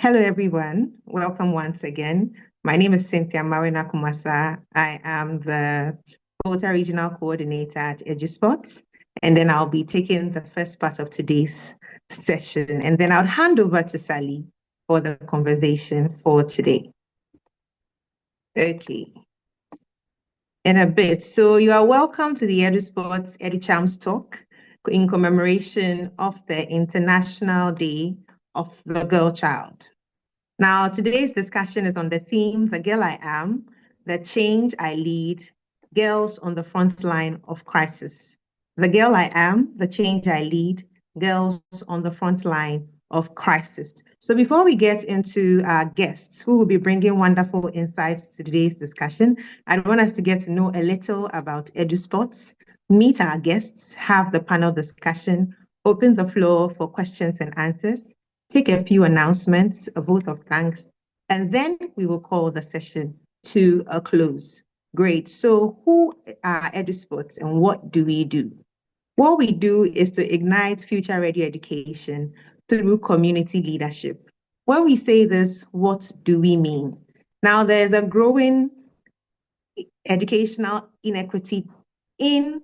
Hello, everyone. Welcome once again. My name is Cynthia Mawena-Kumasa. I am the Volta Regional Coordinator at EduSpots, and then I'll be taking the first part of today's session, and then I'll hand over to Sally for the conversation for today. Okay, in a bit. So you are welcome to the EduSpots EduChamps Talk in commemoration of the International Day of the Girl Child. Now, today's discussion is on the theme, The Girl I Am, the Change I Lead, Girls on the Front Line of Crisis. The Girl I Am, the Change I Lead, Girls on the Front Line of Crisis. So before we get into our guests who will be bringing wonderful insights to today's discussion, I want us to get to know a little about EduSpots, meet our guests, have the panel discussion, open the floor for questions and answers, take a few announcements, a vote of thanks, and then we will call the session to a close. Great. So who are EduSpots and what do we do? What we do is to ignite future-ready education through community leadership. When we say this, what do we mean? Now, there's a growing educational inequity in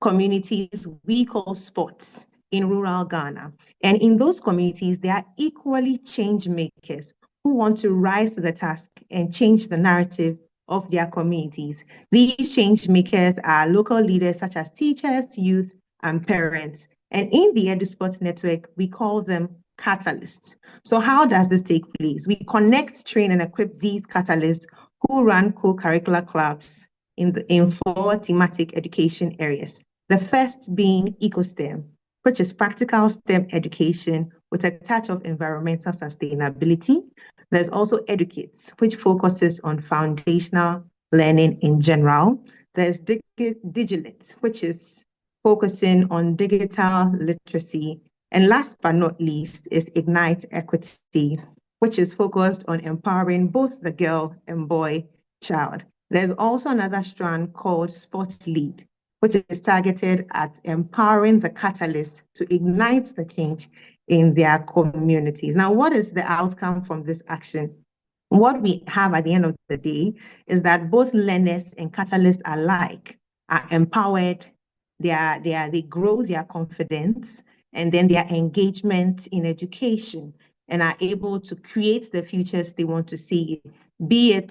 communities we call spots in rural Ghana. And in those communities, there are equally change makers who want to rise to the task and change the narrative of their communities. These change makers are local leaders such as teachers, youth, and parents. And in the EduSpots network, we call them catalysts. So how does this take place? We connect, train, and equip these catalysts who run co-curricular clubs in 4 thematic education areas. The first being EcoSTEM, which is practical STEM education with a touch of environmental sustainability. There's also EduKids, which focuses on foundational learning in general. There's Digilit, which is focusing on digital literacy. And last but not least is Ignite Equity, which is focused on empowering both the girl and boy child. There's also another strand called Sport Lead, which is targeted at empowering the catalyst to ignite the change in their communities. Now, what is the outcome from this action? What we have at the end of the day is that both learners and catalysts alike are empowered, they grow their confidence, and then their engagement in education, and are able to create the futures they want to see, be it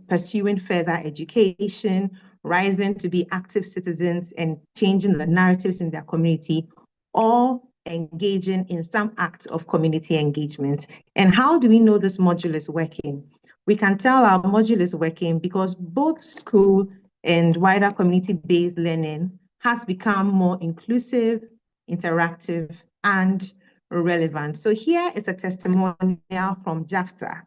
pursuing further education, rising to be active citizens and changing the narratives in their community, or engaging in some act of community engagement. And how do we know this module is working? We can tell our module is working because both school and wider community-based learning has become more inclusive, interactive, and relevant. So here is a testimonial from JAFTA,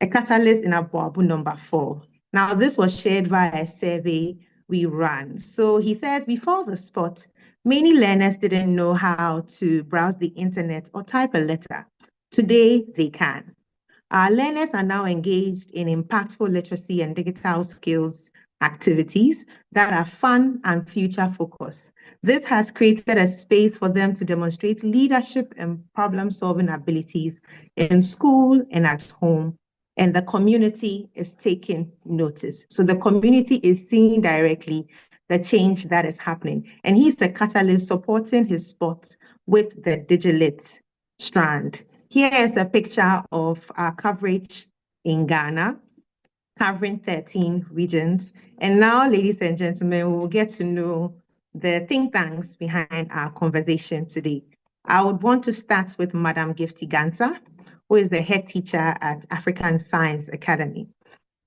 a catalyst in Aboabu number 4. Now, this was shared via a survey we ran. So he says, before the spot, many learners didn't know how to browse the internet or type a letter. Today, they can. Our learners are now engaged in impactful literacy and digital skills activities that are fun and future-focused. This has created a space for them to demonstrate leadership and problem-solving abilities in school and at home. And the community is taking notice. So the community is seeing directly the change that is happening. And he's a catalyst supporting his spot with the Digilit strand. Here is a picture of our coverage in Ghana, covering 13 regions. And now, ladies and gentlemen, we will get to know the think tanks behind our conversation today. I would want to start with Madam Gifty Ghansah, who is the head teacher at African Science Academy.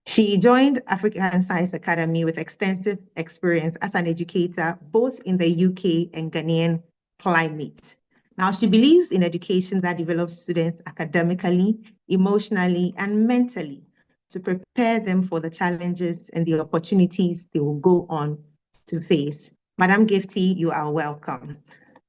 She joined African Science Academy with extensive experience as an educator, both in the UK and Ghanaian climate. Now, she believes in education that develops students academically, emotionally, and mentally to prepare them for the challenges and the opportunities they will go on to face. Madam Gifty, you are welcome.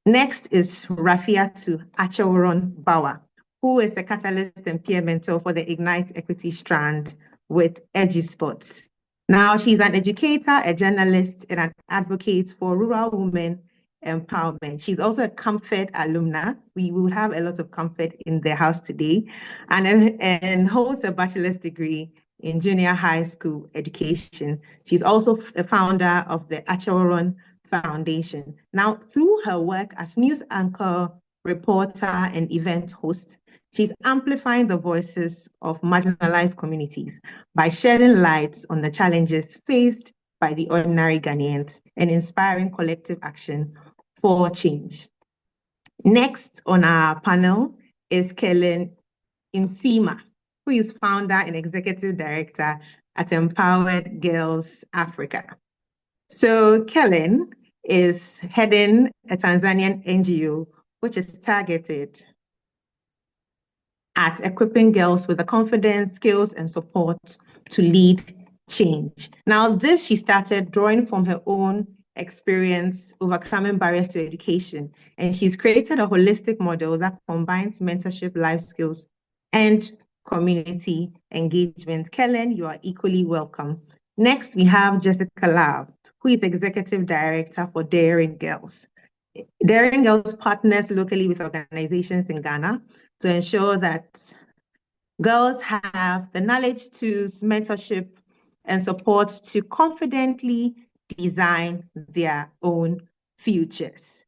Next is Rafiatu Acheworon Bawa, who is a catalyst and peer mentor for the Ignite Equity strand with EduSpots. Now, she's an educator, a journalist, and an advocate for rural women empowerment. She's also a CAMFED alumna. We will have a lot of CAMFED in the house today, and holds a bachelor's degree in junior high school education. She's also the founder of the Acheworon Foundation. Now, through her work as news anchor, reporter, and event host, she's amplifying the voices of marginalized communities by shedding light on the challenges faced by the ordinary Ghanaians and inspiring collective action for change. Next on our panel is Kellen Msseemmaa, who is founder and executive director at Empowered Girls Africa. So Kellen is heading a Tanzanian NGO which is targeted at equipping girls with the confidence, skills, and support to lead change. Now, this she started drawing from her own experience overcoming barriers to education, and she's created a holistic model that combines mentorship, life skills, and community engagement. Kellen, you are equally welcome. Next, we have Jessica Love, who is Executive Director for Daring Girls. Daring Girls partners locally with organizations in Ghana to ensure that girls have the knowledge, tools, mentorship, and support to confidently design their own futures.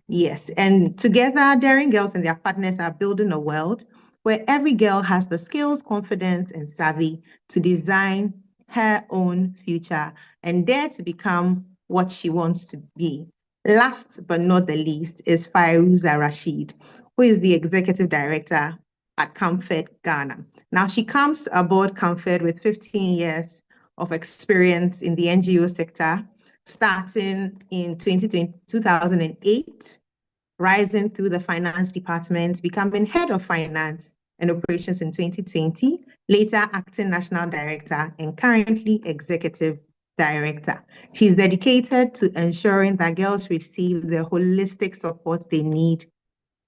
Yes, and together, Daring Girls and their partners are building a world where every girl has the skills, confidence, and savvy to design her own future and dare to become what she wants to be. Last but not the least is Fairuza Rashid, who is the executive director at CAMFED Ghana. Now, she comes aboard CAMFED with 15 years of experience in the NGO sector, starting in 2008, rising through the finance department, becoming head of finance and operations in 2020, later acting national director and currently executive director. She's dedicated to ensuring that girls receive the holistic support they need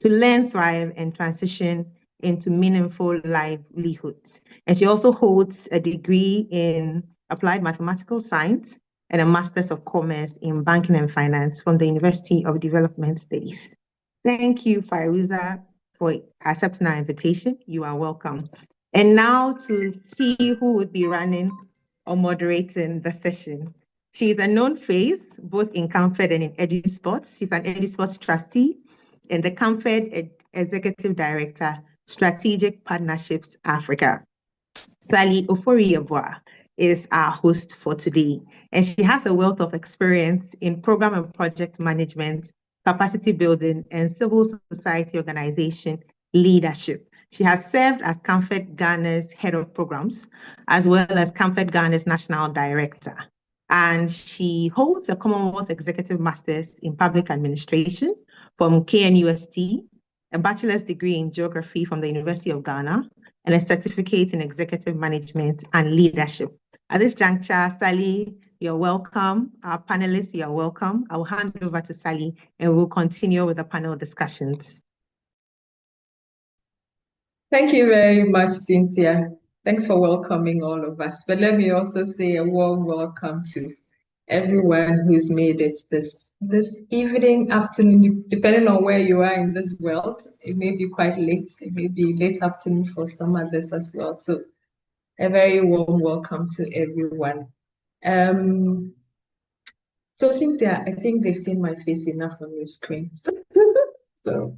to learn, thrive, and transition into meaningful livelihoods. And she also holds a degree in applied mathematical science and a Master's of Commerce in Banking and Finance from the University of Development Studies. Thank you, Fairuza, for accepting our invitation. You are welcome. And now to he who would be running or moderating the session. She is a known face, both in CAMFED and in EduSpots. She's an EduSpots trustee and the CAMFED Executive Director, Strategic Partnerships Africa. Sally Ofori-Yeboah is our host for today, and she has a wealth of experience in program and project management, capacity building, and civil society organization leadership. She has served as CAMFED Ghana's head of programs, as well as CAMFED Ghana's national director. And she holds a Commonwealth Executive Masters in Public Administration from KNUST, a bachelor's degree in geography from the University of Ghana, and a certificate in executive management and leadership. At this juncture, Sally, you're welcome. Our panelists, you're welcome. I will hand over to Sally and we'll continue with the panel discussions. Thank you very much, Cynthia. Thanks for welcoming all of us. But let me also say a warm welcome to everyone who's made it this evening, afternoon, depending on where you are in this world. It may be quite late. It may be late afternoon for some others as well. So a very warm welcome to everyone. So Cynthia, I think they've seen my face enough on your screen. So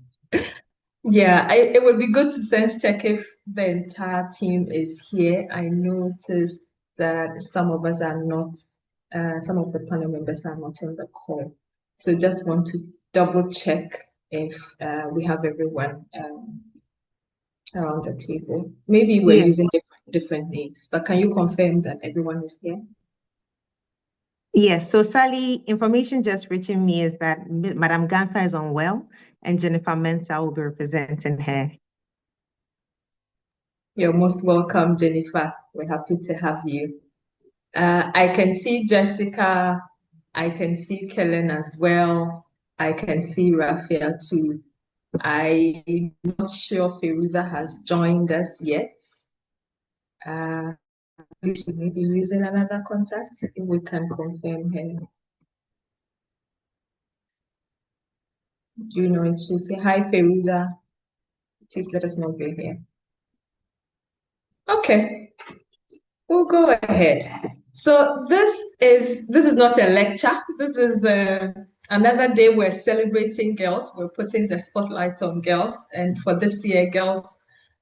yeah, it would be good to sense check if the entire team is here. I noticed that some of us are not, some of the panel members are not in the call. So just want to double check if we have everyone around the table. Maybe we're using different names, but can you confirm that everyone is here? Yes, so Sally, information just reaching me is that Madam Ghansah is unwell and Jennifer Mensah will be representing her. You're most welcome, Jennifer. We're happy to have you. I can see Jessica. I can see Kellen as well. I can see Rafiatu. I'm not sure Fairuza has joined us yet. We should maybe using another contact if we can confirm her. Do you know if she'll say hi, Fairuza? Please let us know if you're here. Okay, we'll go ahead. So this is not a lecture. This is another day we're celebrating girls. We're putting the spotlight on girls, and for this year, girls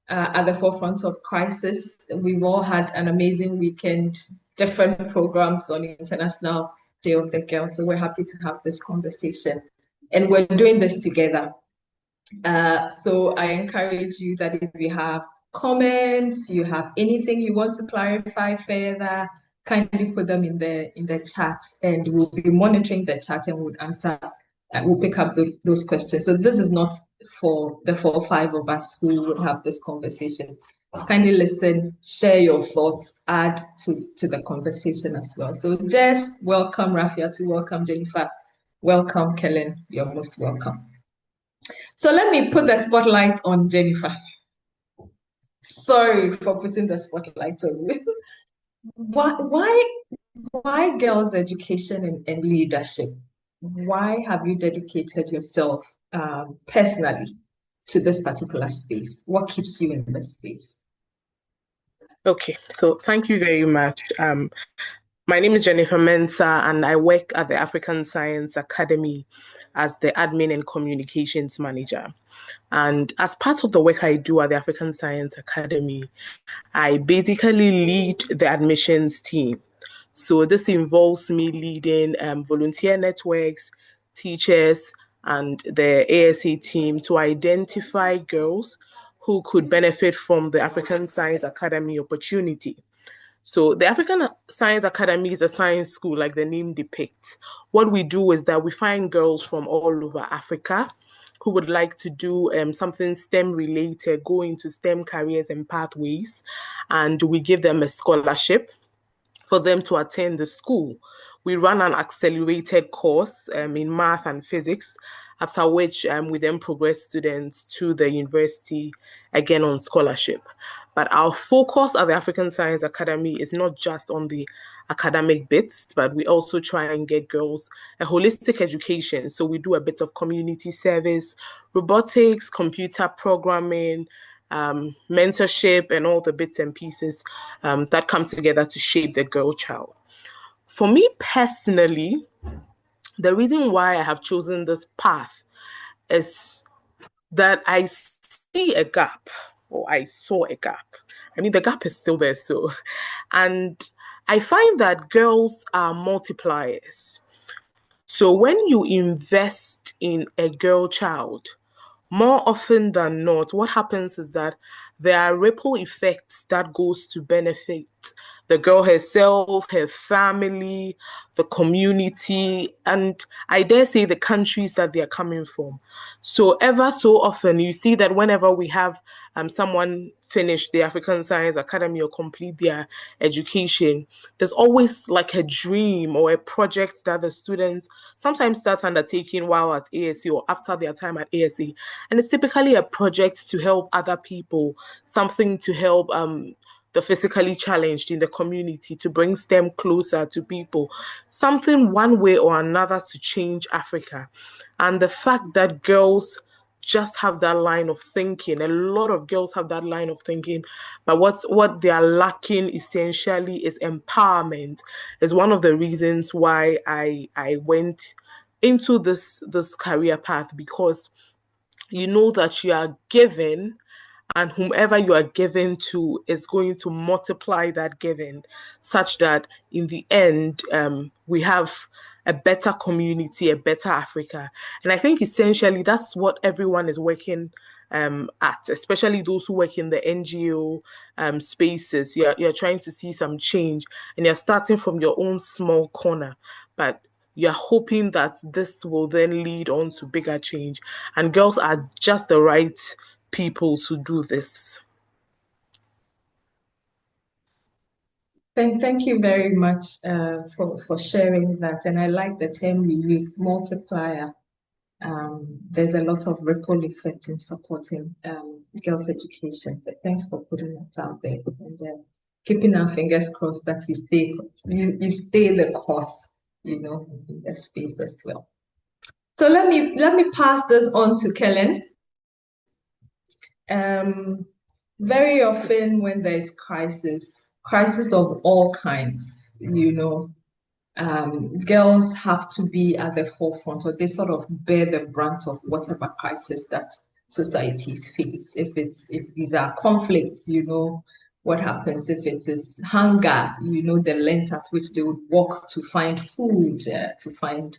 at the forefront of crisis. We've all had an amazing weekend, different programs on International Day of the Girl. So we're happy to have this conversation, and we're doing this together. So I encourage you that if you have comments, you have anything you want to clarify further, kindly put them in the chat, and we'll be monitoring the chat and we'll answer. We'll pick up those questions. So this is not for the 4 or 5 of us who will have this conversation. Kindly listen, share your thoughts, add to the conversation as well. So Jess, welcome. Rafiatu, welcome. Jennifer, welcome. Kellen, you're most welcome. So let me put the spotlight on Jennifer. Sorry for putting the spotlight on you. Why girls' education and leadership? Why have you dedicated yourself personally to this particular space? What keeps you in this space? Okay, so thank you very much. My name is Jennifer Mensah, and I work at the African Science Academy as the Admin and Communications Manager. And as part of the work I do at the African Science Academy, I basically lead the admissions team. So this involves me leading volunteer networks, teachers, and the ASA team to identify girls who could benefit from the African Science Academy opportunity. So the African Science Academy is a science school, like the name depicts. What we do is that we find girls from all over Africa who would like to do something STEM related, go into STEM careers and pathways, and we give them a scholarship for them to attend the school. We run an accelerated course in math and physics, after which we then progress students to the university again on scholarship. But our focus at the African Science Academy is not just on the academic bits, but we also try and get girls a holistic education. So we do a bit of community service, robotics, computer programming, mentorship, and all the bits and pieces that come together to shape the girl child. For me personally, the reason why I have chosen this path is that I see a gap, or I saw a gap. I mean, the gap is still there, so. And I find that girls are multipliers. So when you invest in a girl child, more often than not, what happens is that there are ripple effects that goes to benefit the girl herself, her family, the community, and I dare say the countries that they are coming from. So ever so often, you see that whenever we have someone finish the African Science Academy or complete their education, there's always like a dream or a project that the students sometimes start undertaking while at ASC or after their time at ASC. And it's typically a project to help other people, something to help the physically challenged in the community, to bring STEM closer to people, something one way or another to change Africa. And the fact that girls just have that line of thinking, a lot of girls have that line of thinking, but what they are lacking essentially is empowerment, is one of the reasons why I went into this career path, because you know that you are given, and whomever you are given to is going to multiply that giving, such that in the end we have a better community, a better Africa. And I think essentially that's what everyone is working at, especially those who work in the NGO spaces. You're trying to see some change, and you're starting from your own small corner, but you're hoping that this will then lead on to bigger change. And girls are just the right people to do this. Thank you very much for sharing that. And I like the term you used, multiplier. There's a lot of ripple effect in supporting girls' education. But thanks for putting that out there, and keeping our fingers crossed that you stay the course, in the space as well. So let me pass this on to Kellen. Very often when there is crisis of all kinds, girls have to be at the forefront, or they sort of bear the brunt of whatever crisis that societies face. If these are conflicts, what happens. If it is hunger, the length at which they would walk to find food, to find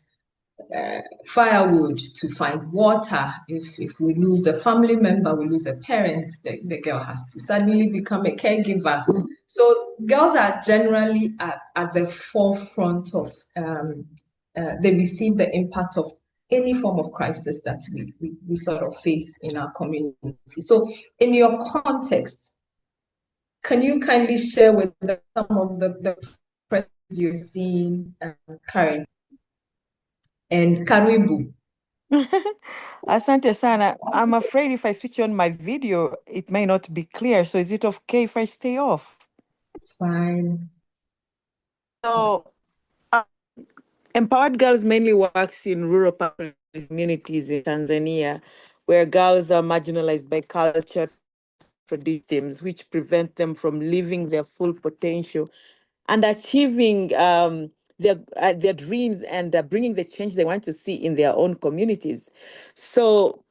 firewood, to find water. If we lose a family member, we lose a parent, the girl has to suddenly become a caregiver. So girls are generally at the forefront of, they receive the impact of any form of crisis that we sort of face in our community. So in your context, can you kindly share with us some of the pressures you're seeing currently? And karibu. Asante sana. I'm afraid if I switch on my video, it may not be clear. So is it okay if I stay off? It's fine. So Empowered Girls mainly works in rural communities in Tanzania, where girls are marginalized by culture traditions, which prevent them from living their full potential and achieving their dreams and bringing the change they want to see in their own communities. So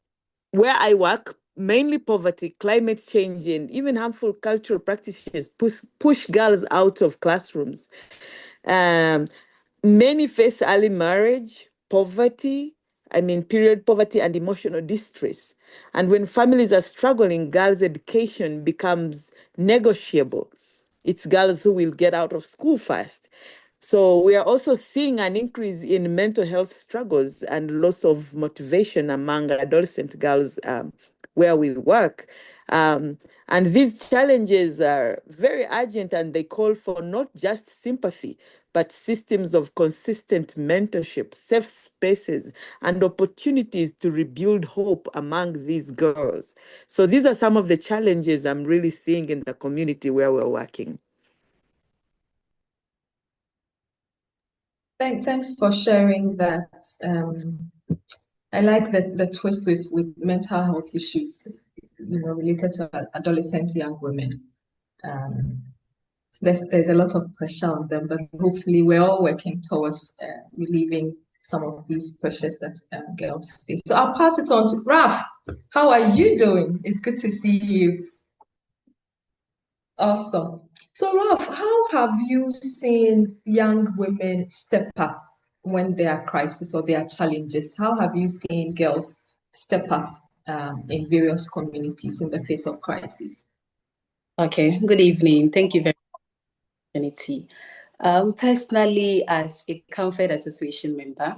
where I work, mainly poverty, climate change, and even harmful cultural practices push girls out of classrooms. Um, Many face early marriage, poverty, period poverty and emotional distress. And when families are struggling, girls' education becomes negotiable. It's girls who will get out of school first. So we are also seeing an increase in mental health struggles and loss of motivation among adolescent girls where we work. And these challenges are very urgent and they call for not just sympathy, but systems of consistent mentorship, safe spaces, and opportunities to rebuild hope among these girls. So these are some of the challenges I'm really seeing in the community where we're working. Thanks for sharing that. I like the twist with mental health issues, related to adolescent young women. There's a lot of pressure on them, but hopefully we're all working towards relieving some of these pressures that girls face. So I'll pass it on to Raf. How are you doing? It's good to see you. Awesome. So Raf, how have you seen young women step up when there are crises or there are challenges? How have you seen girls step up in various communities in the face of crisis? Okay, good evening. Thank you very much. Personally, as a CAMFED Association member,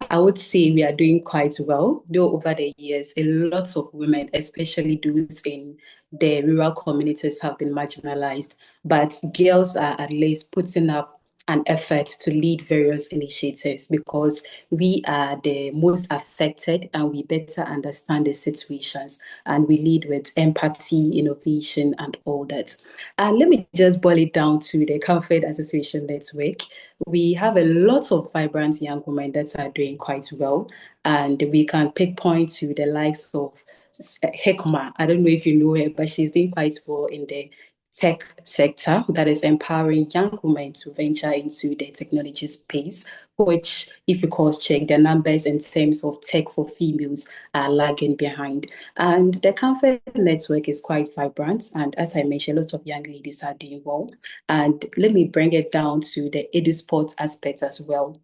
I would say we are doing quite well, though over the years, a lot of women, especially those in the rural communities, have been marginalized. But girls are at least putting up an effort to lead various initiatives because we are the most affected and we better understand the situations and we lead with empathy, innovation, and all that. And let me just boil it down to the CAMFED Association Network. We have a lot of vibrant young women that are doing quite well, and we can pick point to the likes of Hekma. I don't know if you know her, but she's doing quite well in the tech sector that is empowering young women to venture into the technology space, which, if you cross-check the numbers in terms of tech for females, are lagging behind. And the CAMFED network is quite vibrant. And as I mentioned, lots of young ladies are doing well. And let me bring it down to the EduSpots aspect as well.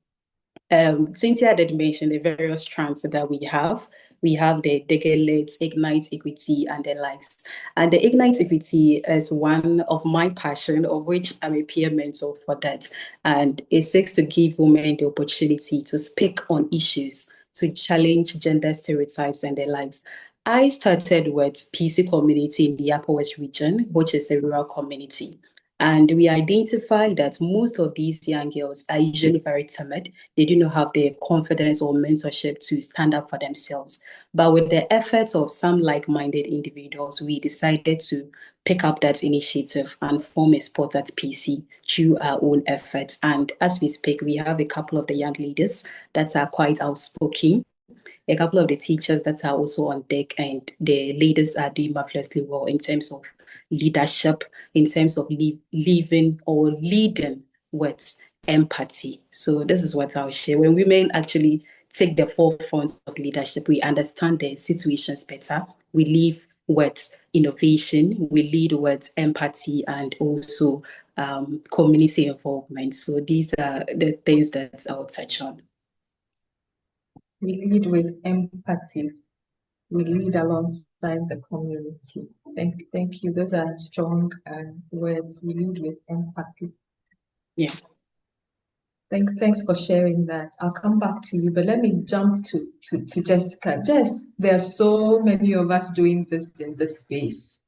Cynthia did mention the various strands that we have. We have the Decade, Ignite Equity, and the likes. And the Ignite Equity is one of my passion, of which I'm a peer mentor for that. And it seeks to give women the opportunity to speak on issues, to challenge gender stereotypes and the likes. I started with PC community in the Upper West region, which is a rural community. And we identified that most of these young girls are usually very timid. They do not have the confidence or mentorship to stand up for themselves. But with the efforts of some like-minded individuals, we decided to pick up that initiative and form a spot at PC through our own efforts. And as we speak, we have a couple of the young leaders that are quite outspoken a couple of the teachers that are also on deck, and the leaders are doing marvelously well in terms of leadership, in terms of leading with empathy. So this is what I'll share. When women actually take the forefront of leadership, we understand the situations better. We live with innovation, we lead with empathy, and also community involvement. So these are the things that I'll touch on. We lead with empathy. We lead alongside the community. Thank you. Those are strong words. We lead with empathy. Yeah. Thanks for sharing that. I'll come back to you, but let me jump to Jessica. Jess, there are so many of us doing this in this space.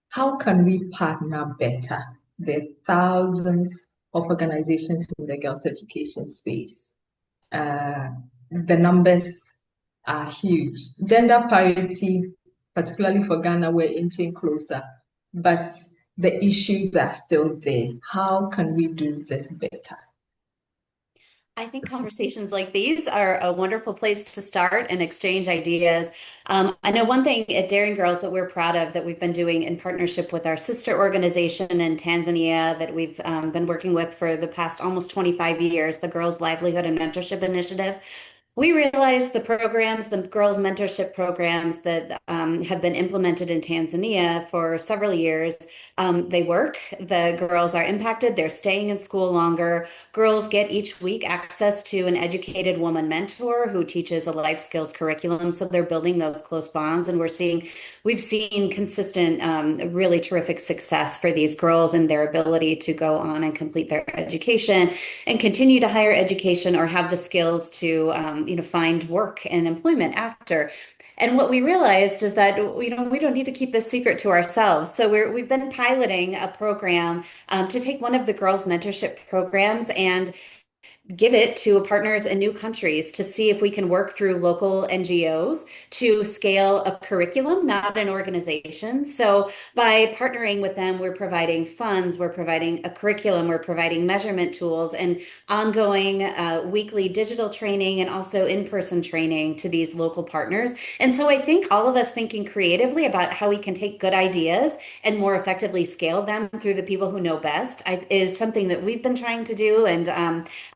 How can we partner better? There are thousands of organizations in the girls' education space. The numbers are huge. Gender parity, particularly for Ghana, we're inching closer, but the issues are still there. How can we do this better? I think conversations like these are a wonderful place to start and exchange ideas. I know one thing at Daring Girls that we're proud of that we've been doing in partnership with our sister organization in Tanzania that we've been working with for the past almost 25 years, the Girls Livelihood and Mentorship Initiative. We realized the programs, the girls' mentorship programs that have been implemented in Tanzania for several years, they work. The girls are impacted. They're staying in school longer. Girls get each week access to an educated woman mentor who teaches a life skills curriculum. So they're building those close bonds. And we've seen consistent, really terrific success for these girls and their ability to go on and complete their education and continue to higher education or have the skills to find work and employment after. And what we realized is that we don't need to keep this secret to ourselves. So we've been piloting a program to take one of the girls' mentorship programs and give it to partners in new countries to see if we can work through local NGOs to scale a curriculum, not an organization. So by partnering with them, we're providing funds, we're providing a curriculum, we're providing measurement tools and ongoing weekly digital training and also in-person training to these local partners. And so I think all of us thinking creatively about how we can take good ideas and more effectively scale them through the people who know best is something that we've been trying to do. And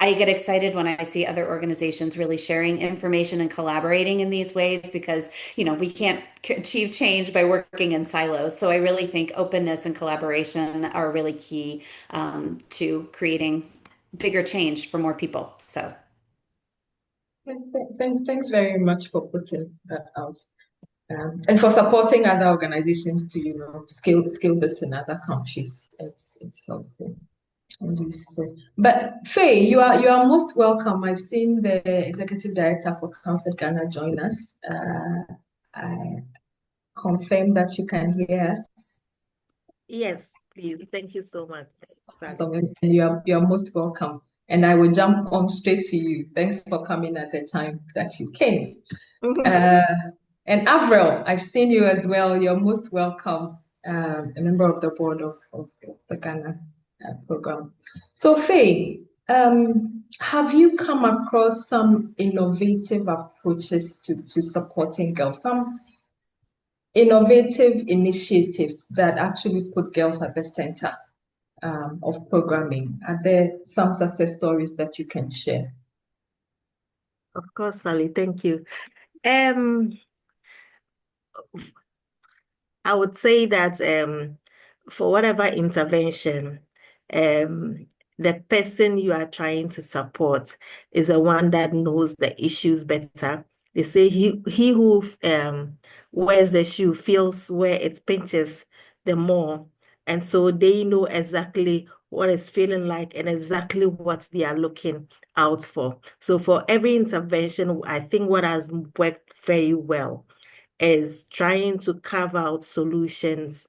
I get excited when I see other organizations really sharing information and collaborating in these ways because, we can't achieve change by working in silos. So I really think openness and collaboration are really key to creating bigger change for more people. So. Thanks very much for putting that out. And for supporting other organizations to, scale this in other countries. It's helpful. Useful. But Faye, you are most welcome. I've seen the executive director for CAMFED Ghana join us. I confirm that you can hear us. Yes, please. Thank you so much. So, and you're most welcome. And I will jump on straight to you. Thanks for coming at the time that you came. And Avril, I've seen you as well. You're most welcome. A member of the board of the Ghana program. So Faye, have you come across some innovative approaches to supporting girls, some innovative initiatives that actually put girls at the center of programming? Are there some success stories that you can share? Of course, Sally, thank you. I would say that for whatever intervention, the person you are trying to support is the one that knows the issues better. They say he who wears the shoe feels where it pinches the more. And so they know exactly what it's feeling like and exactly what they are looking out for. So for every intervention, I think what has worked very well is trying to carve out solutions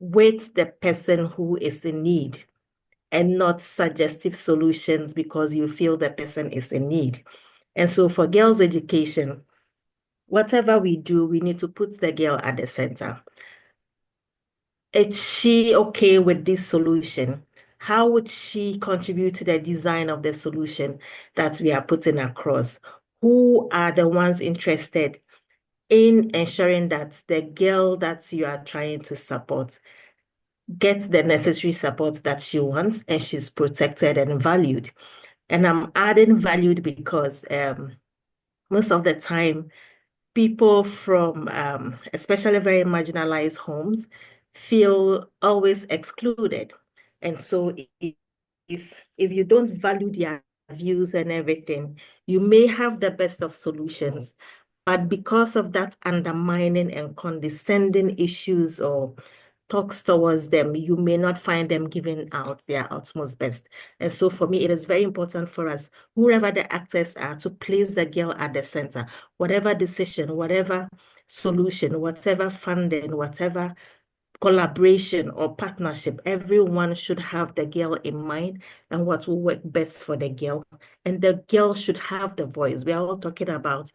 with the person who is in need and not suggestive solutions because you feel the person is in need. And so for girls' education, whatever we do, we need to put the girl at the center. Is she okay with this solution? How would she contribute to the design of the solution that we are putting across? who are the ones interested in ensuring that the girl that you are trying to support gets the necessary support that she wants and she's protected and valued. And I'm adding valued because most of the time, people from especially very marginalized homes feel always excluded. And so if you don't value their views and everything, you may have the best of solutions, but because of that undermining and condescending issues or talks towards them, you may not find them giving out their utmost best. And so for me, it is very important for us, whoever the actors are, to place the girl at the center. Whatever decision, whatever solution, whatever funding, whatever collaboration or partnership, everyone should have the girl in mind and what will work best for the girl. And the girl should have the voice. We are all talking about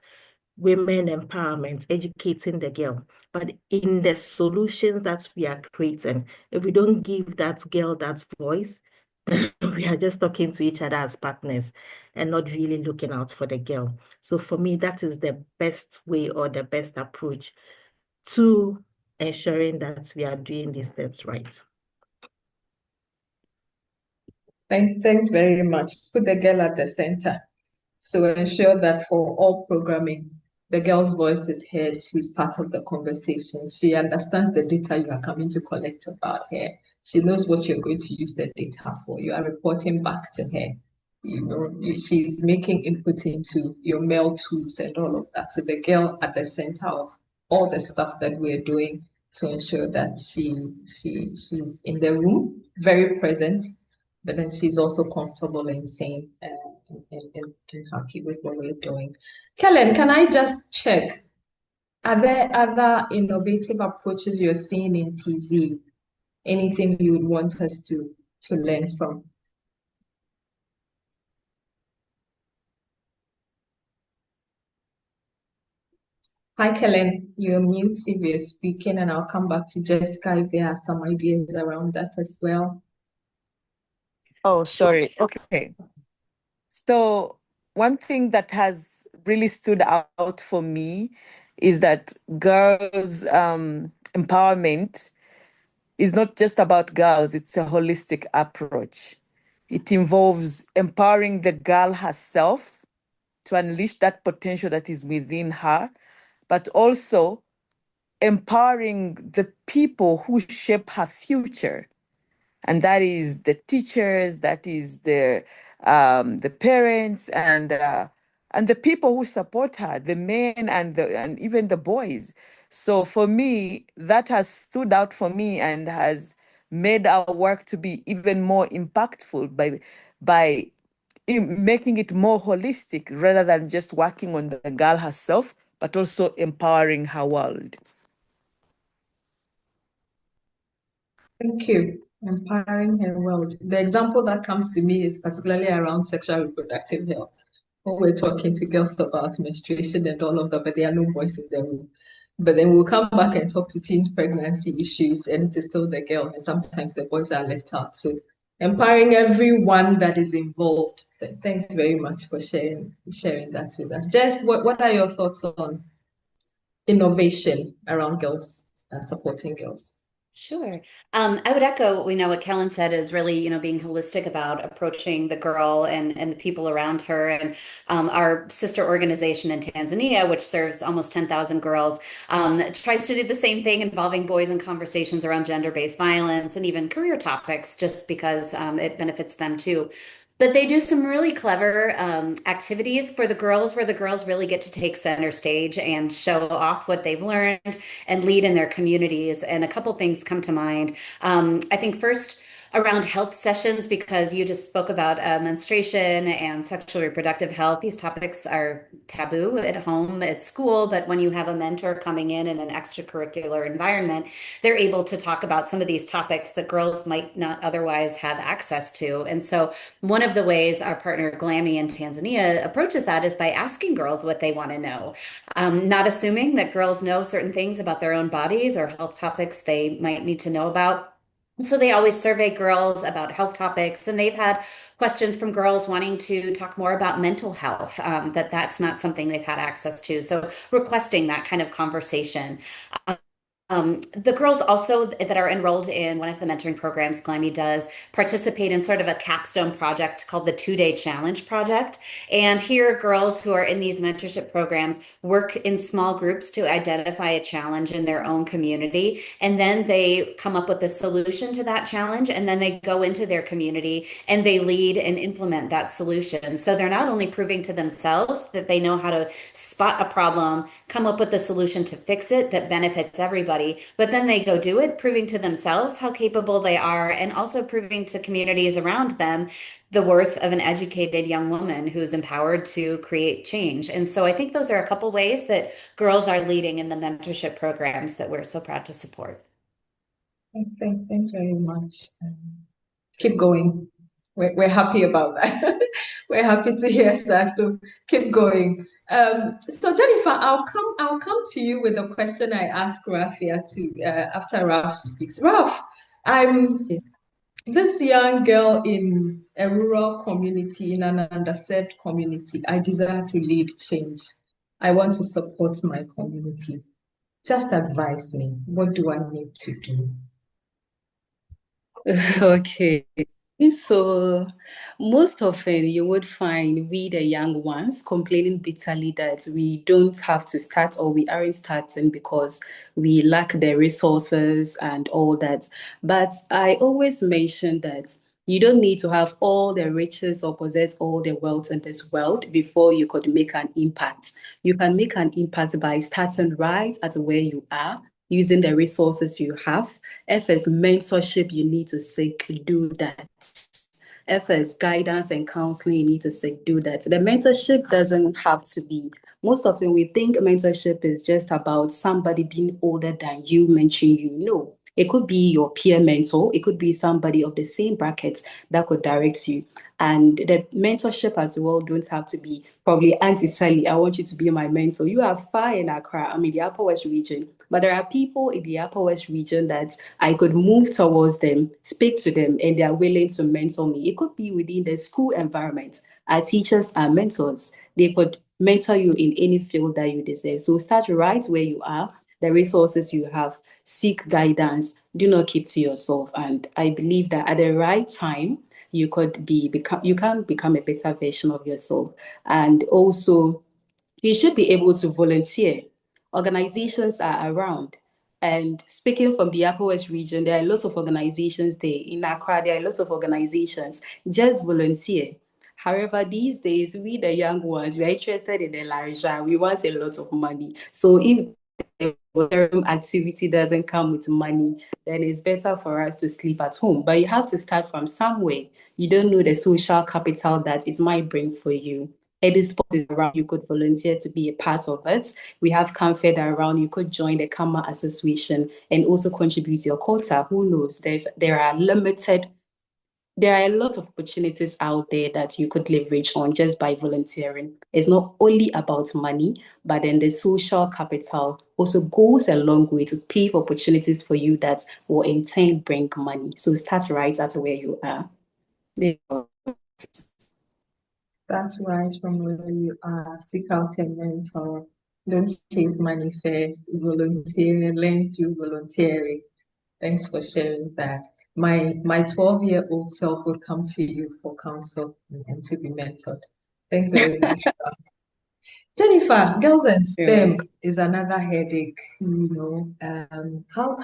women empowerment, educating the girl. But in the solutions that we are creating, if we don't give that girl that voice, we are just talking to each other as partners and not really looking out for the girl. So for me, that is the best way or the best approach to ensuring that we are doing these things right. Thanks very much. Put the girl at the center. So ensure that for all programming, the girl's voice is heard. She's part of the conversation. She understands the data you are coming to collect about her. She knows what you're going to use the data for. You are reporting back to her. She's making input into your mail tools and all of that. So the girl at the center of all the stuff that we're doing to ensure that she's in the room, very present, but then she's also comfortable and sane and happy with what we're doing. Kellen, can I just check? Are there other innovative approaches you're seeing in TZ? Anything you would want us to learn from? Hi, Kellen. You're mute if you're speaking, and I'll come back to Jessica if there are some ideas around that as well. Oh, sorry. Okay. So one thing that has really stood out for me is that girls' empowerment is not just about girls, it's a holistic approach. It involves empowering the girl herself to unleash that potential that is within her, but also empowering the people who shape her future. And that is the teachers, that is the parents, and the people who support her, the men and even the boys. So for me, that has stood out for me and has made our work to be even more impactful by making it more holistic rather than just working on the girl herself, but also empowering her world. Thank you. Empowering her world. The example that comes to me is particularly around sexual reproductive health. When we're talking to girls about menstruation and all of that, but there are no boys in the room. But then we'll come back and talk to teen pregnancy issues, and it is still the girl, and sometimes the boys are left out. So empowering everyone that is involved. Thanks very much for sharing that with us. Jess, what are your thoughts on innovation around girls, supporting girls? Sure. I would echo, what Kellen said is really, being holistic about approaching the girl and the people around her. And our sister organization in Tanzania, which serves almost 10,000 girls, tries to do the same thing involving boys in conversations around gender-based violence and even career topics, just because it benefits them too. But they do some really clever activities for the girls where the girls really get to take center stage and show off what they've learned and lead in their communities. And a couple things come to mind. I think first, around health sessions, because you just spoke about menstruation and sexual reproductive health. These topics are taboo at home, at school, but when you have a mentor coming in an extracurricular environment, they're able to talk about some of these topics that girls might not otherwise have access to. And so one of the ways our partner Glammy in Tanzania approaches that is by asking girls what they want to know, not assuming that girls know certain things about their own bodies or health topics they might need to know about. So they always survey girls about health topics, and they've had questions from girls wanting to talk more about mental health, that's not something they've had access to. So requesting that kind of conversation. The girls also that are enrolled in one of the mentoring programs GLIME does participate in sort of a capstone project called the 2-Day Challenge Project. And here, girls who are in these mentorship programs work in small groups to identify a challenge in their own community. And then they come up with a solution to that challenge. And then they go into their community and they lead and implement that solution. So they're not only proving to themselves that they know how to spot a problem, come up with a solution to fix it that benefits everybody, but then they go do it, proving to themselves how capable they are, and also proving to communities around them the worth of an educated young woman who's empowered to create change. And so I think those are a couple ways that girls are leading in the mentorship programs that we're so proud to support. Thanks very much. Keep going. We're happy about that. We're happy to hear that. So keep going. So Jennifer, I'll come to you with a question I asked Rafiatu after Raf speaks. Raf, I'm this young girl in a rural community, in an underserved community. I desire to lead change. I want to support my community. Just advise me. What do I need to do? Okay. So most often you would find we the young ones complaining bitterly that we don't have to start or we aren't starting because we lack the resources and all that. But I always mention that you don't need to have all the riches or possess all the wealth in this world before you could make an impact. You can make an impact by starting right at where you are, using the resources you have. If it's mentorship you need to seek, do that. If it's guidance and counseling you need to seek, do that. The mentorship doesn't have to be, most often we think mentorship is just about somebody being older than you, mentoring you. No, it could be your peer mentor. It could be somebody of the same brackets that could direct you. And the mentorship as well don't have to be probably Auntie Sally, I want you to be my mentor. You are far in Accra, I'm in the Upper West region. But there are people in the Upper West region that I could move towards them, speak to them, and they are willing to mentor me. It could be within the school environment. Our teachers are mentors. They could mentor you in any field that you desire. So start right where you are, the resources you have, seek guidance, do not keep to yourself. And I believe that at the right time, you can become a better version of yourself. And also, you should be able to volunteer. Organizations are around. And speaking from the Upper West region, there are lots of organizations there. In Accra, there are lots of organizations. Just volunteer. However, these days, we the young ones, we are interested in the larger. We want a lot of money. So if the activity doesn't come with money, then it's better for us to sleep at home. But you have to start from somewhere. You don't know the social capital that it might bring for you. EduSpots is around, you could volunteer to be a part of it. We have CAMFED around, you could join the CAMA Association and also contribute your quota. Who knows? There are a lot of opportunities out there that you could leverage on just by volunteering. It's not only about money, but then the social capital also goes a long way to pave opportunities for you that will in turn bring money. So start right at where you are. That's right from where you are. Seek out a mentor. Don't chase money first. Volunteer, learn through volunteering. Thanks for sharing that. My 12-year-old self would come to you for counsel and to be mentored. Thanks very much. Jennifer, girls and STEM is another headache. How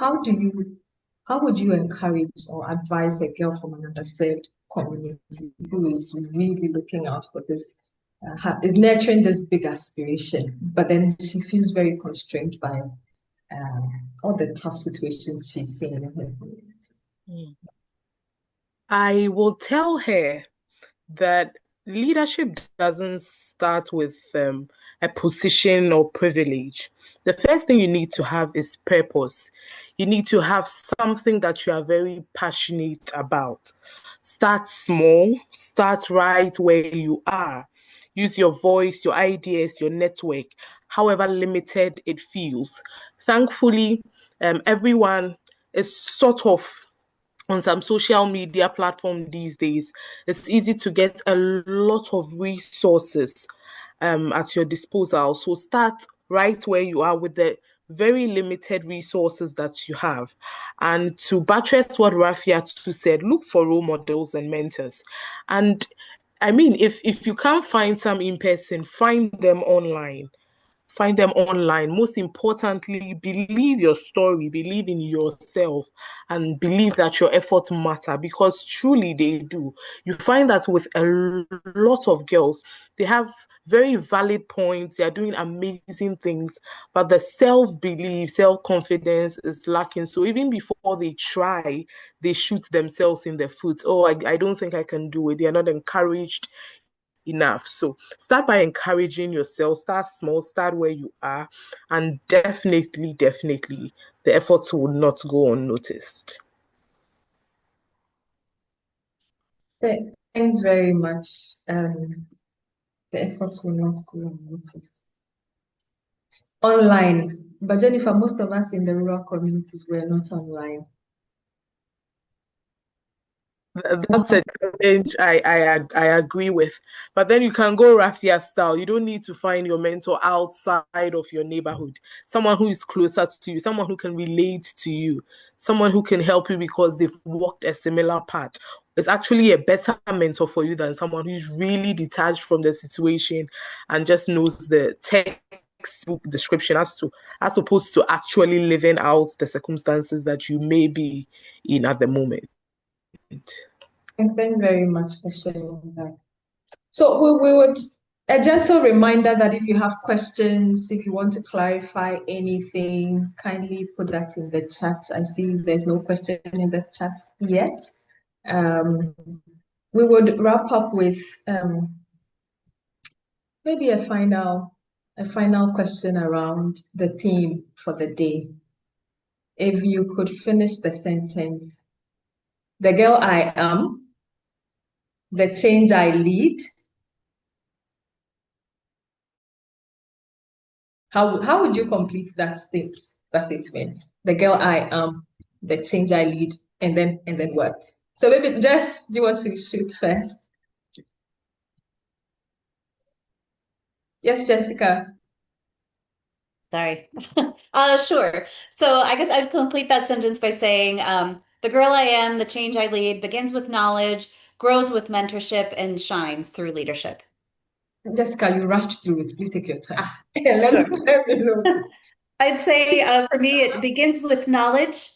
would you encourage or advise a girl from an underserved community who is really looking out for this, is nurturing this big aspiration, but then she feels very constrained by all the tough situations she's seen in her community? I will tell her that leadership doesn't start with a position or privilege. The first thing you need to have is purpose. You need to have something that you are very passionate about. Start small, start right where you are. Use your voice, your ideas, your network, however limited it feels. Thankfully, everyone is sort of on some social media platform these days, it's easy to get a lot of resources at your disposal. So start right where you are with the very limited resources that you have. And to buttress what Rafiatu said, look for role models and mentors. And I mean, if you can't find some in person, find them online. Find them online. Most importantly, believe your story, believe in yourself, and believe that your efforts matter, because truly they do. You find that with a lot of girls, they have very valid points, they are doing amazing things, but the self-belief, self-confidence is lacking. So even before they try, they shoot themselves in the foot. Oh, I don't think I can do it. They are not encouraged enough. So start by encouraging yourself, start small, start where you are, and definitely, definitely, the efforts will not go unnoticed. Thanks very much. The efforts will not go unnoticed. Online, but Jennifer, most of us in the rural communities were not online. That's a challenge I agree with. But then you can go Rafia style. You don't need to find your mentor outside of your neighborhood. Someone who is closer to you, someone who can relate to you, someone who can help you because they've walked a similar path. It's actually a better mentor for you than someone who's really detached from the situation and just knows the textbook description as opposed to actually living out the circumstances that you may be in at the moment. And thanks very much for sharing that. So we would, a gentle reminder that if you have questions, if you want to clarify anything, kindly put that in the chat. I see there's no question in the chat yet. We would wrap up with maybe a final question around the theme for the day. If you could finish the sentence, the girl I am, the change I lead. How would you complete that statement? The girl I am, the change I lead, and then what? So maybe Jess, do you want to shoot first? Yes, Jessica. Sorry. Sure. So I guess I'd complete that sentence by saying, the girl I am, the change I lead, begins with knowledge, grows with mentorship, and shines through leadership. Jessica, you rushed through it. Please take your time. Sure. Let me know. I'd say for me, it begins with knowledge,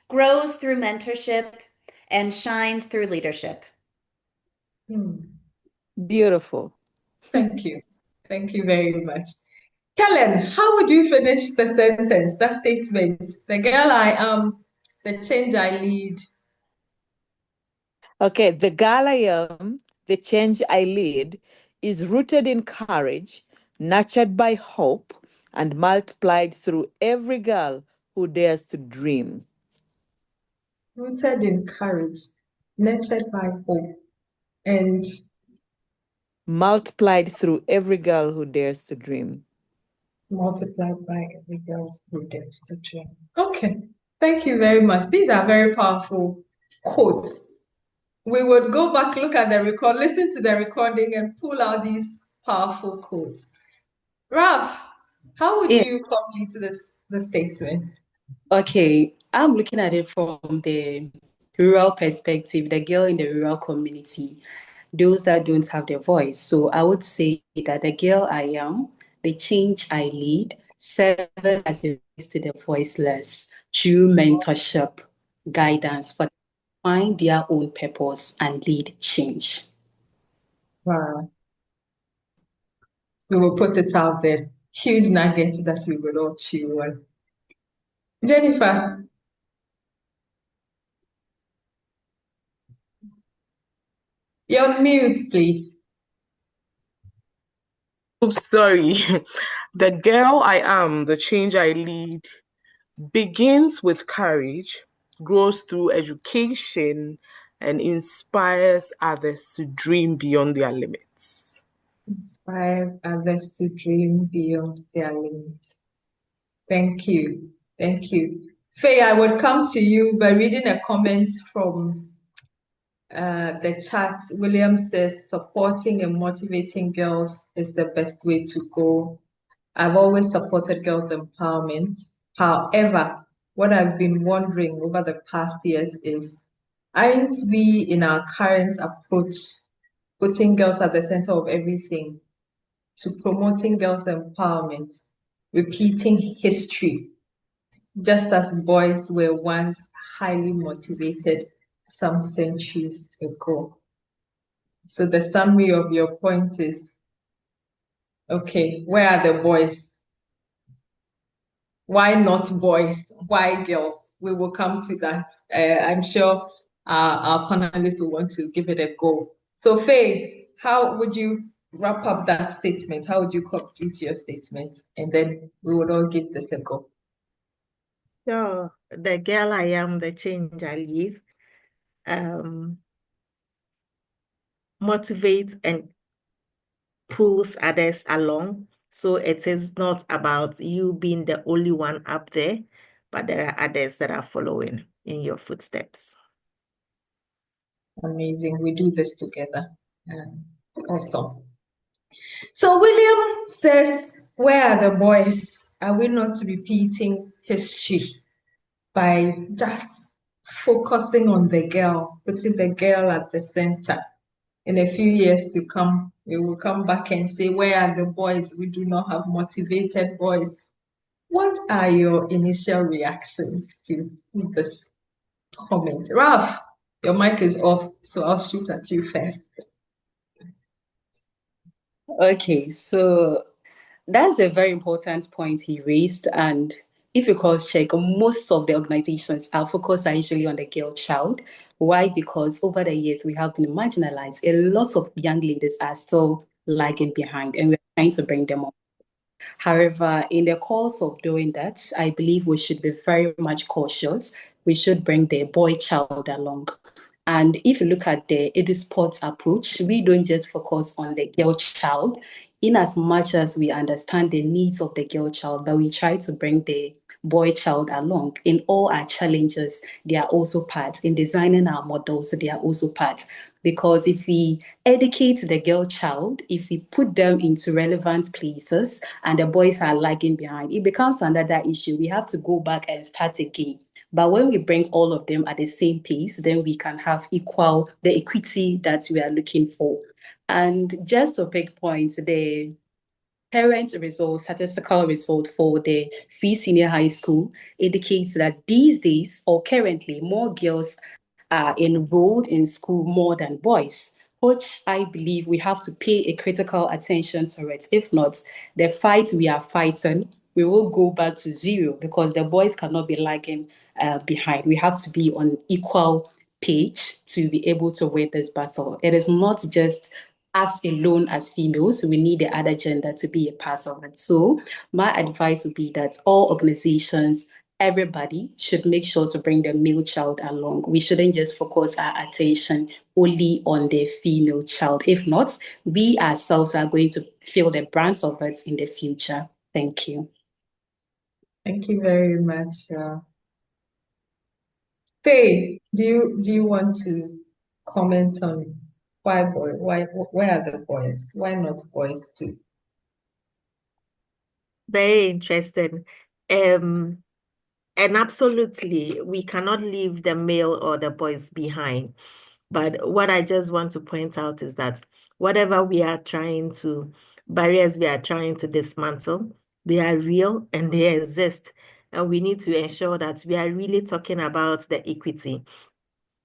grows through mentorship, and shines through leadership. Beautiful. Thank you. Thank you very much. Kellen, how would you finish the sentence, that statement? The girl I am, the change I lead. Okay, the girl I am, the change I lead, is rooted in courage, nurtured by hope, and multiplied through every girl who dares to dream. Rooted in courage, nurtured by hope, and multiplied through every girl who dares to dream. Multiplied by every girl who dares to dream. Okay, thank you very much. These are very powerful quotes. We would go back, look at the record, listen to the recording, and pull out these powerful quotes. Raf, how would you complete the statement? Okay, I'm looking at it from the rural perspective, the girl in the rural community, those that don't have their voice. So I would say that the girl I am, the change I lead, serve as a voice to the voiceless through mentorship, guidance for them to find their own purpose and lead change. Wow. We will put it out there. Huge nugget that we will all chew on. Jennifer. You're on mute, please. Oops, sorry. The girl I am, the change I lead, begins with courage, grows through education, and inspires others to dream beyond their limits. Inspires others to dream beyond their limits. Thank you. Thank you. Faye, I would come to you by reading a comment from the chat. William says, supporting and motivating girls is the best way to go. I've always supported girls' empowerment. However, what I've been wondering over the past years is, aren't we in our current approach putting girls at the center of everything to promoting girls' empowerment, repeating history, just as boys were once highly motivated some centuries ago? So the summary of your point is, okay, where are the boys? Why not boys? Why girls? We will come to that. I'm sure our panelists will want to give it a go. So Faye, how would you wrap up that statement? How would you complete your statement? And then we would all give this a go. So the girl I am, the change I leave. Motivate and pulls others along. So it is not about you being the only one up there, but there are others that are following in your footsteps. Amazing. We do this together. Awesome. So William says, where are the boys? Are we not repeating history by just focusing on the girl, putting the girl at the center? In a few years to come, we will come back and say, where are the boys? We do not have motivated boys. What are your initial reactions to this comment? Raf, your mic is off, so I'll shoot at you first. Okay, so that's a very important point he raised. And if you cross-check, most of the organizations, our focus are usually on the girl child. Why? Because over the years, we have been marginalized. A lot of young ladies are still lagging behind, and we're trying to bring them up. However, in the course of doing that, I believe we should be very much cautious. We should bring the boy child along. And if you look at the EduSpots approach, we don't just focus on the girl child, in as much as we understand the needs of the girl child, but we try to bring the boy child along. In all our challenges, they are also part. In designing our models, they are also part. Because if we educate the girl child, if we put them into relevant places and the boys are lagging behind, it becomes another issue. We have to go back and start again. But when we bring all of them at the same pace, then we can have the equity that we are looking for. And just to pick points, the current result, statistical result for the Free Senior High School indicates that these days, or currently, more girls are enrolled in school more than boys, which I believe we have to pay a critical attention to it. If not, the fight we are fighting, we will go back to zero because the boys cannot be lagging behind. We have to be on equal page to be able to win this battle. It is not just us alone as females, we need the other gender to be a part of it. So my advice would be that all organizations, everybody should make sure to bring the male child along. We shouldn't just focus our attention only on the female child. If not, we ourselves are going to feel the brunt of it in the future. Thank you. Thank you very much. Faye, do you want to comment on where are the boys? Why not boys too? Very interesting. And absolutely, we cannot leave the male or the boys behind. But what I just want to point out is that whatever barriers we are trying to dismantle, they are real and they exist. And we need to ensure that we are really talking about the equity.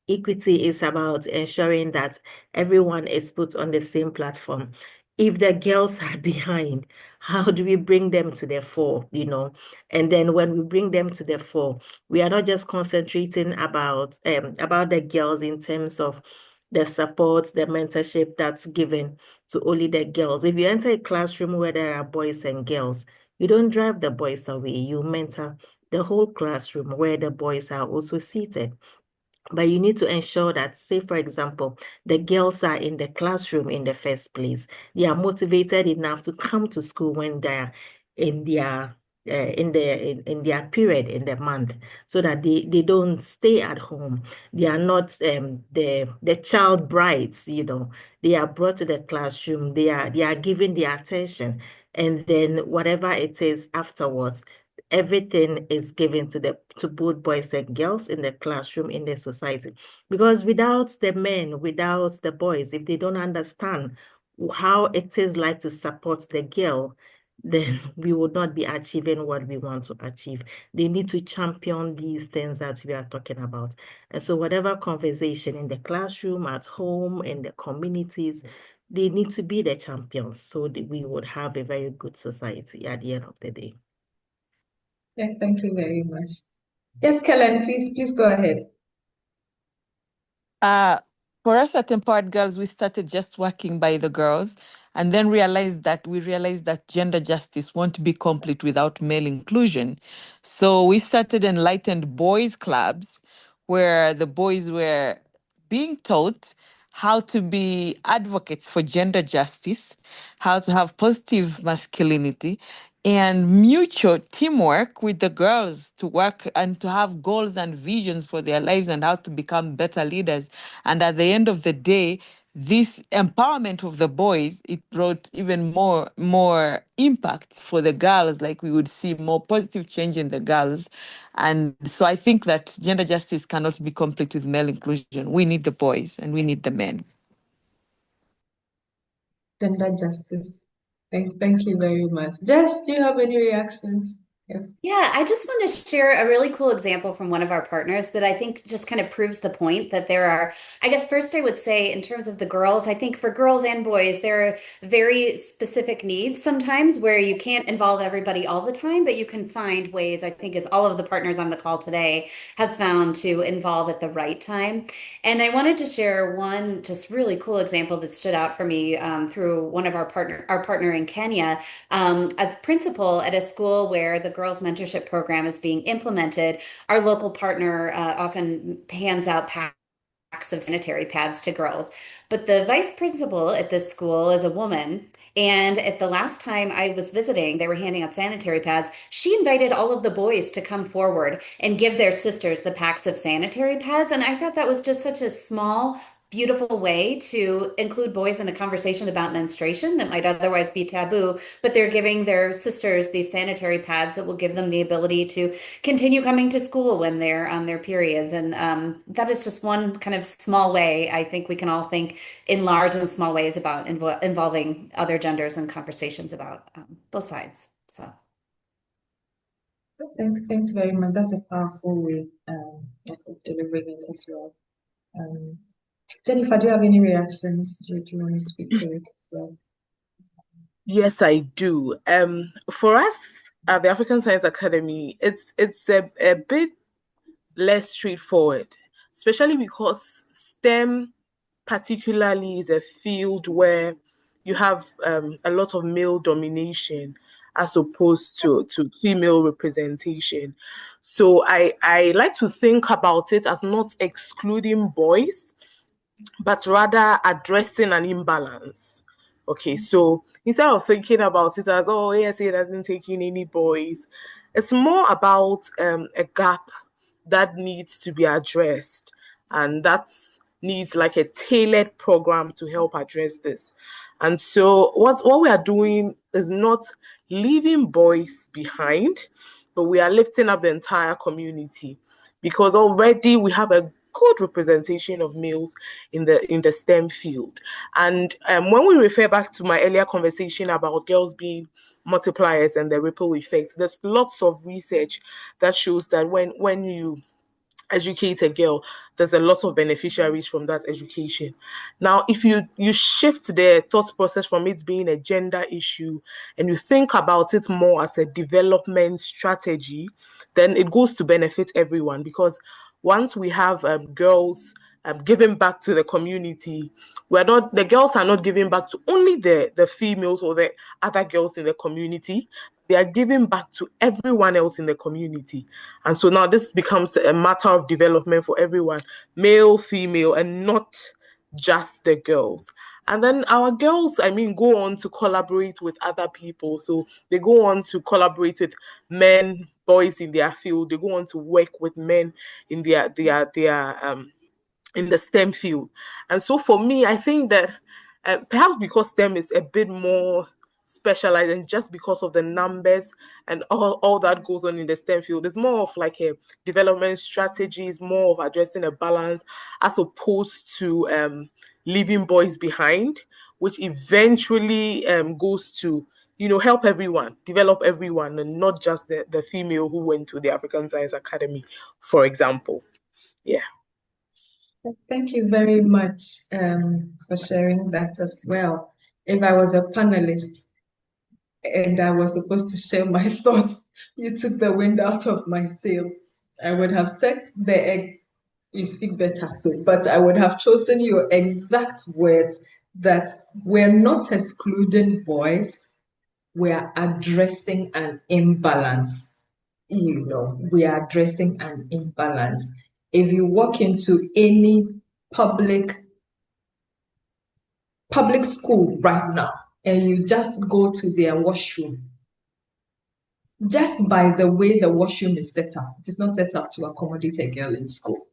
Equity is about ensuring that everyone is put on the same platform. If the girls are behind, how do we bring them to the fore, And then when we bring them to the fore, we are not just concentrating about the girls in terms of the support, the mentorship that's given to only the girls. If you enter a classroom where there are boys and girls, you don't drive the boys away. You mentor the whole classroom where the boys are also seated. But you need to ensure that, say, for example, the girls are in the classroom in the first place. They are motivated enough to come to school when they're in their in their period in the month, so that they don't stay at home. They are not the child brides, they are brought to the classroom, they are given the attention, and then whatever it is afterwards, everything is given to both boys and girls in the classroom, in the society. Because without the men, without the boys, if they don't understand how it is like to support the girl, then we would not be achieving what we want to achieve. They need to champion these things that we are talking about. And so whatever conversation in the classroom, at home, in the communities, they need to be the champions so that we would have a very good society at the end of the day. Yeah, thank you very much. Yes, Kellen, please go ahead. For us at Empowered Girls, we started just working by the girls, and then we realized that gender justice won't be complete without male inclusion. So we started Enlightened Boys Clubs, where the boys were being taught how to be advocates for gender justice, how to have positive masculinity, and mutual teamwork with the girls to work and to have goals and visions for their lives and how to become better leaders. And at the end of the day, this empowerment of the boys, it brought even more impact for the girls. Like, we would see more positive change in the girls. And so I think that gender justice cannot be complete with male inclusion. We need the boys and we need the men. Gender justice. Thank you very much. Jess, do you have any reactions? Yes. Yeah, I just want to share a really cool example from one of our partners that I think just kind of proves the point that there are, I guess first I would say in terms of the girls, I think for girls and boys, there are very specific needs sometimes where you can't involve everybody all the time, but you can find ways, I think, as all of the partners on the call today have found, to involve at the right time. And I wanted to share one just really cool example that stood out for me through one of our partner in Kenya, a principal at a school where the girls' mentorship program is being implemented. Our local partner often hands out packs of sanitary pads to girls. But the vice principal at this school is a woman. And at the last time I was visiting, they were handing out sanitary pads. She invited all of the boys to come forward and give their sisters the packs of sanitary pads. And I thought that was just such a small, beautiful way to include boys in a conversation about menstruation that might otherwise be taboo, but they're giving their sisters these sanitary pads that will give them the ability to continue coming to school when they're on their periods. And that is just one kind of small way I think we can all think in large and small ways about involving other genders in conversations about both sides. So thanks very much. That's a powerful way of delivering it as well. Jennifer, do you have any reactions? Do you want to speak to it as well? Yes, I do. For us at the African Science Academy, it's a bit less straightforward, especially because STEM particularly is a field where you have a lot of male domination as opposed to female representation. So I like to think about it as not excluding boys, but rather addressing an imbalance. Okay, so instead of thinking about it as, oh, ASA doesn't take in any boys, it's more about a gap that needs to be addressed. And that needs like a tailored program to help address this. And so what we are doing is not leaving boys behind, but we are lifting up the entire community, because already we have a good representation of males in the STEM field. And when we refer back to my earlier conversation about girls being multipliers and the ripple effects, there's lots of research that shows that when you educate a girl, there's a lot of beneficiaries from that education. Now, if you shift the thought process from it being a gender issue and you think about it more as a development strategy, then it goes to benefit everyone, because once we have girls giving back to the community, the girls are not giving back to only the females or the other girls in the community. They are giving back to everyone else in the community. And so now this becomes a matter of development for everyone, male, female, and not just the girls. And then our girls, I mean, go on to collaborate with other people. So they go on to collaborate with men, boys in their field. They go on to work with men in their in the STEM field. And so for me, I think that perhaps because STEM is a bit more specialized, and just because of the numbers and all that goes on in the STEM field, it's more of like a development strategies, more of addressing a balance as opposed to leaving boys behind, which eventually goes to help everyone, develop everyone, and not just the female who went to the African Science Academy, for example. Yeah. Thank you very much for sharing that as well. If I was a panelist and I was supposed to share my thoughts, you took the wind out of my sail. I would have set the egg. You speak better, but I would have chosen your exact words that we're not excluding boys, we're addressing an imbalance. We are addressing an imbalance. If you walk into any public school right now and you just go to their washroom, just by the way the washroom is set up, it is not set up to accommodate a girl in school.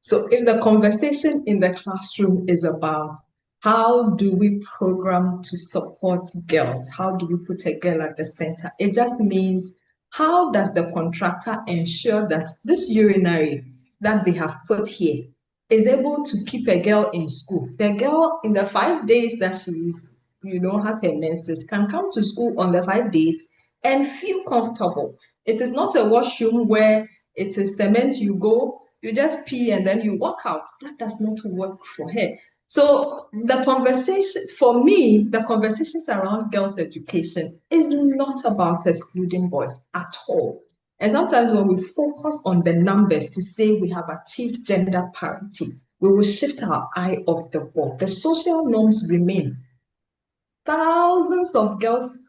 So if the conversation in the classroom is about how do we program to support girls, how do we put a girl at the center, it just means how does the contractor ensure that this urinary that they have put here is able to keep a girl in school? The girl in the 5 days that she's, has her menses can come to school on the 5 days and feel comfortable. It is not a washroom where it is cement, you go, you just pee and then you walk out. That does not work for her. So the conversation, for me, the conversations around girls' education is not about excluding boys at all. And sometimes when we focus on the numbers to say we have achieved gender parity, we will shift our eye off the ball. The social norms remain. Thousands of girls,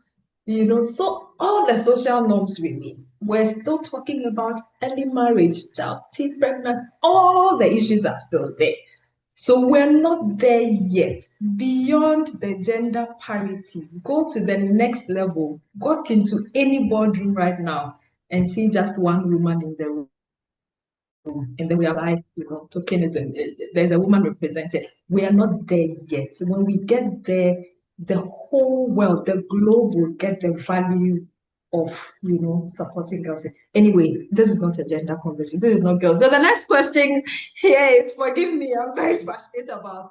so all the social norms remain. We're still talking about early marriage, child, teen pregnancy, all the issues are still there. So we're not there yet. Beyond the gender parity, go to the next level. Walk into any boardroom right now and see just one woman in the room. And then we are like, tokenism. There's a woman represented. We are not there yet. When we get there, the whole world, the globe will get the value of, supporting girls. Anyway, this is not a gender conversation. This is not girls. So the next question here is, forgive me, I'm very passionate about,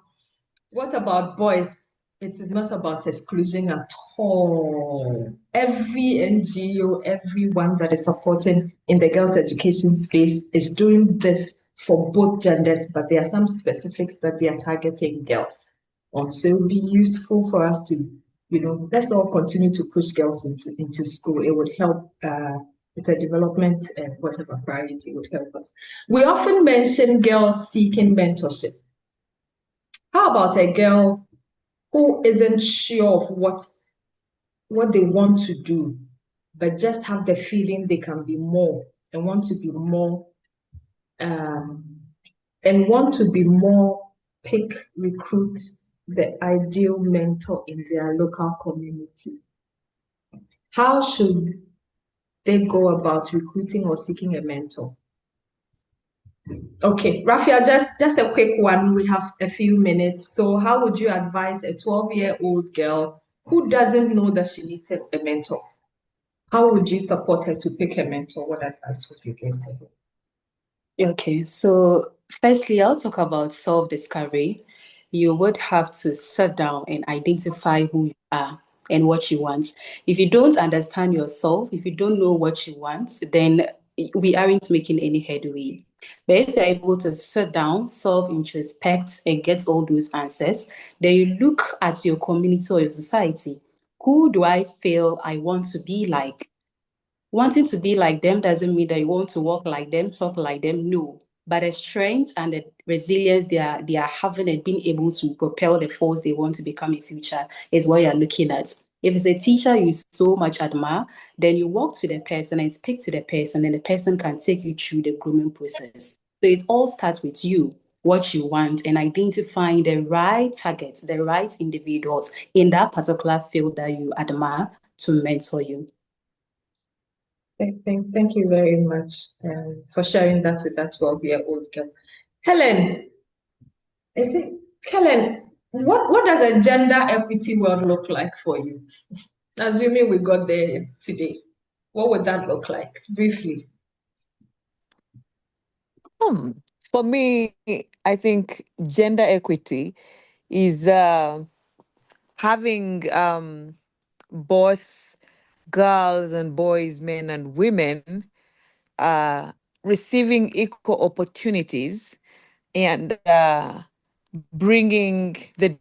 what about boys? It is not about exclusion at all. Every NGO, everyone that is supporting in the girls' education space is doing this for both genders, but there are some specifics that they are targeting girls on. So it would be useful for us to, let's all continue to push girls into school. It would help. It's a development, whatever priority would help us. We often mention girls seeking mentorship. How about a girl who isn't sure of what they want to do, but just have the feeling they can be more and want to be more, pick, recruit the ideal mentor in their local community? How should they go about recruiting or seeking a mentor? Okay, Rafia, just a quick one. We have a few minutes. So how would you advise a 12-year-old girl who doesn't know that she needs a mentor? How would you support her to pick a mentor? What advice would you give to her? Okay, so firstly, I'll talk about self-discovery. You would have to sit down and identify who you are and what you want. If you don't understand yourself, if you don't know what you want, then we aren't making any headway. But if you're able to sit down, self-introspect, and get all those answers, then you look at your community or your society. Who do I feel I want to be like? Wanting to be like them doesn't mean that you want to walk like them, talk like them. No. But the strength and the resilience they are having and being able to propel the force they want to become in future is what you're looking at. If it's a teacher you so much admire, then you walk to the person and speak to the person, and the person can take you through the grooming process. So it all starts with you. what you want, and identifying the right targets, the right individuals in that particular field that you admire to mentor you. Thank you very much for sharing that with that 12-year-old girl. Kellen, what does a gender equity world look like for you? Assuming we got there today, what would that look like, briefly? For me, I think gender equity is having both girls and boys, men and women receiving equal opportunities and bringing the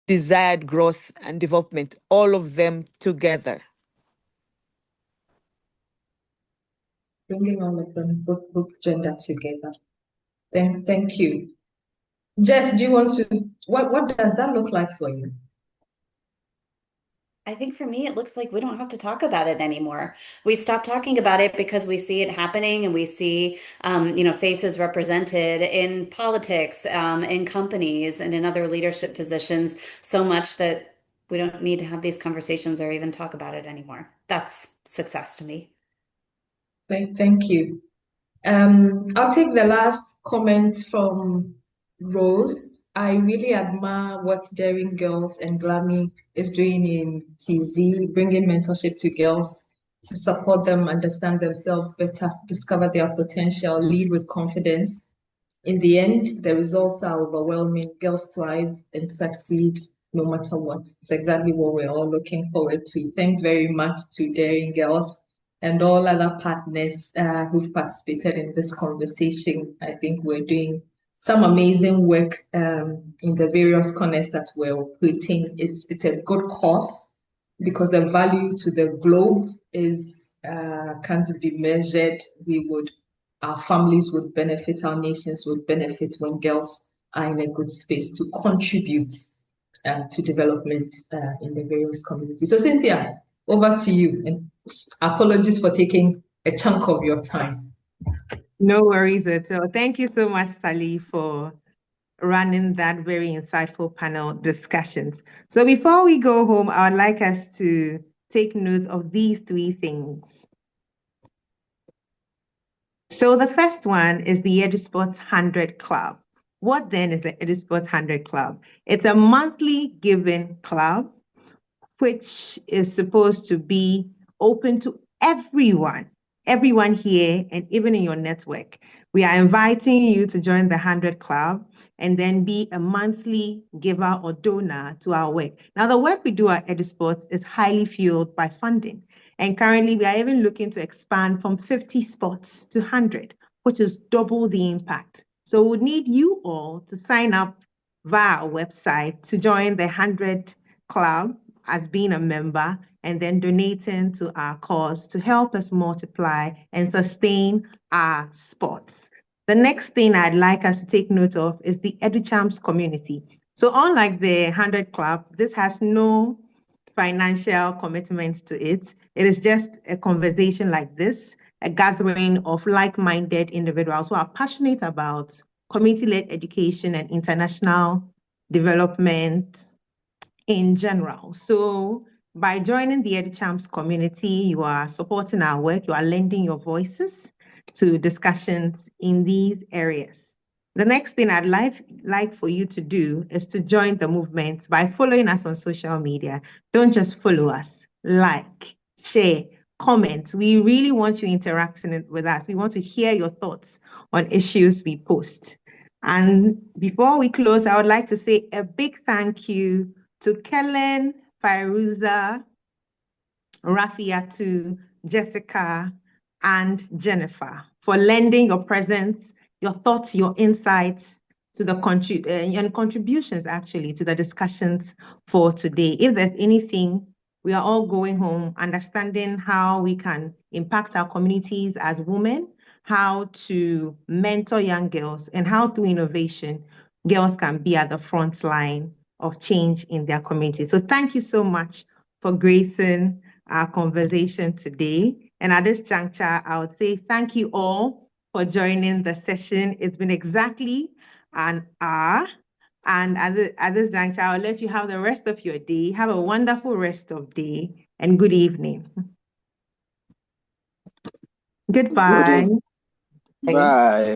desired growth and development, all of them together. Bringing all of them, both gender together. Thank you. Jess, do you want to, what does that look like for you? I think for me, it looks like we don't have to talk about it anymore. We stop talking about it because we see it happening, and we see, faces represented in politics, in companies, and in other leadership positions so much that we don't need to have these conversations or even talk about it anymore. That's success to me. Thank you. I'll take the last comment from Rose. I really admire what Daring Girls and Glammy is doing in TZ, bringing mentorship to girls to support them understand themselves better, discover their potential, lead with confidence. In the end, the results are overwhelming. Girls thrive and succeed no matter what. It's exactly what we're all looking forward to. Thanks very much to Daring Girls and all other partners who've participated in this conversation. I think we're doing some amazing work in the various corners that we're operating. It's a good cause because the value to the globe is can't be measured. Our families would benefit, our nations would benefit when girls are in a good space to contribute to development in the various communities. So Cynthia, over to you, and apologies for taking a chunk of your time. No worries at all. Thank you so much, Sally, for running that very insightful panel discussions. So before we go home, I would like us to take note of these 3 things. So the first one is the EduSpots 100 Club. What then is the EduSpots 100 Club? It's a monthly giving club, which is supposed to be open to everyone here and even in your network. We are inviting you to join the 100 Club and then be a monthly giver or donor to our work. Now, the work we do at EduSpots is highly fueled by funding. And currently, we are even looking to expand from 50 spots to 100, which is double the impact. So we would need you all to sign up via our website to join the 100 Club as being a member and then donating to our cause to help us multiply and sustain our spots. The next thing I'd like us to take note of is the EduChamps community. So unlike the 100 Club, this has no financial commitments to it. It is just a conversation like this, a gathering of like-minded individuals who are passionate about community-led education and international development in general. So by joining the EduChamps community, you are supporting our work, you are lending your voices to discussions in these areas. The next thing I'd like for you to do is to join the movement by following us on social media. Don't just follow us, like, share, comment. We really want you interacting with us. We want to hear your thoughts on issues we post. And before we close, I would like to say a big thank you to Kellen, Fairuza, Rafiatu, Jessica, and Jennifer for lending your presence, your thoughts, your insights to the and contributions actually to the discussions for today. If there's anything, we are all going home understanding how we can impact our communities as women, how to mentor young girls, and how through innovation, girls can be at the front line of change in their community. So thank you so much for gracing our conversation today. And at this juncture, I would say thank you all for joining the session. It's been exactly and are. And at this juncture, I'll let you have the rest of your day. Have a wonderful rest of day and good evening. Goodbye. Bye.